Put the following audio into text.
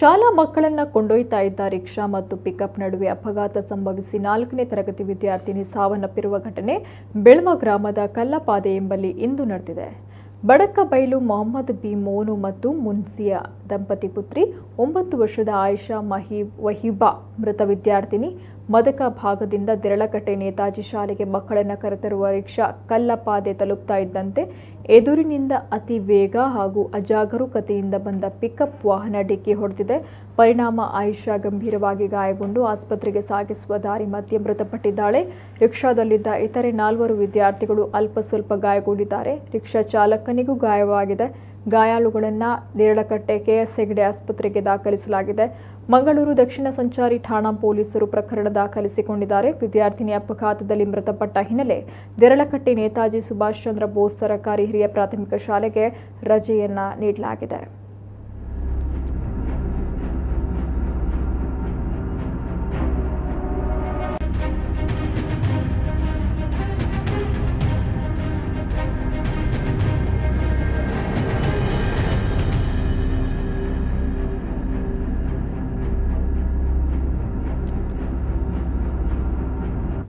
ಶಾಲಾ ಮಕ್ಕಳನ್ನ ಕೊಂಡೊಯ್ತಾ ಇದ್ದ ರಿಕ್ಷಾ ಮತ್ತು ಪಿಕಪ್ ನಡುವೆ ಅಪಘಾತ ಸಂಭವಿಸಿ 4ನೇ ತರಗತಿ ವಿದ್ಯಾರ್ಥಿನಿ ಸಾವನ್ನಪ್ಪಿರುವ ಘಟನೆ ಬೆಳ್ಮ ಗ್ರಾಮದ ಕಲ್ಲಪಾದೆ ಎಂಬಲ್ಲಿ ಇಂದು ನಡೆದಿದೆ. ಬಡಕಬೈಲು ಮೊಹಮ್ಮದ್ ಬಿ ಮೋನು ಮತ್ತು ಮುನ್ಸಿಯಾ ದಂಪತಿ ಪುತ್ರಿ 9 ವರ್ಷದ ಆಯಿಷಾ ವಹೀಬಾ ಮೃತ ವಿದ್ಯಾರ್ಥಿನಿ. ಮದಕ ಭಾಗದಿಂದ ದೇರಳಕಟ್ಟೆ ನೇತಾಜಿ ಶಾಲೆಗೆ ಮಕ್ಕಳನ್ನು ಕರೆತರುವ ರಿಕ್ಷಾ ಕಲ್ಲಪಾದೆ ತಲುಪ್ತಾ ಇದ್ದಂತೆ ಎದುರಿನಿಂದ ಅತಿ ವೇಗ ಹಾಗೂ ಅಜಾಗರೂಕತೆಯಿಂದ ಬಂದ ಪಿಕಪ್ ವಾಹನ ಡಿಕ್ಕಿ ಹೊಡೆದಿದೆ. ಪರಿಣಾಮ ಆಯಿಷಾ ಗಂಭೀರವಾಗಿ ಗಾಯಗೊಂಡು ಆಸ್ಪತ್ರೆಗೆ ಸಾಗಿಸುವ ದಾರಿ ಮಧ್ಯೆ ಮೃತಪಟ್ಟಿದ್ದಾಳೆ. ರಿಕ್ಷಾದಲ್ಲಿದ್ದ ಇತರೆ 4 ವಿದ್ಯಾರ್ಥಿಗಳು ಅಲ್ಪ ಸ್ವಲ್ಪ ಗಾಯಗೊಂಡಿದ್ದಾರೆ. ರಿಕ್ಷಾ ಚಾಲಕನಿಗೂ ಗಾಯವಾಗಿದೆ. ಗಾಯಾಳುಗಳನ್ನು ದೇರಳಕಟ್ಟೆ ಕೆಎಸ್ ಹೆಗ್ಡೆ ಆಸ್ಪತ್ರೆಗೆ ದಾಖಲಿಸಲಾಗಿದೆ. ಮಂಗಳೂರು ದಕ್ಷಿಣ ಸಂಚಾರಿ ಠಾಣಾ ಪೊಲೀಸರು ಪ್ರಕರಣ ದಾಖಲಿಸಿಕೊಂಡಿದ್ದಾರೆ. ವಿದ್ಯಾರ್ಥಿನಿ ಅಪಘಾತದಲ್ಲಿ ಮೃತಪಟ್ಟ ಹಿನ್ನೆಲೆ ದೇರಳಕಟ್ಟೆ ನೇತಾಜಿ ಸುಭಾಷ್ ಚಂದ್ರ ಬೋಸ್ ಸರಕಾರಿ ಹಿರಿಯ ಪ್ರಾಥಮಿಕ ಶಾಲೆಗೆ ರಜೆಯನ್ನ ನೀಡಲಾಗಿದೆ.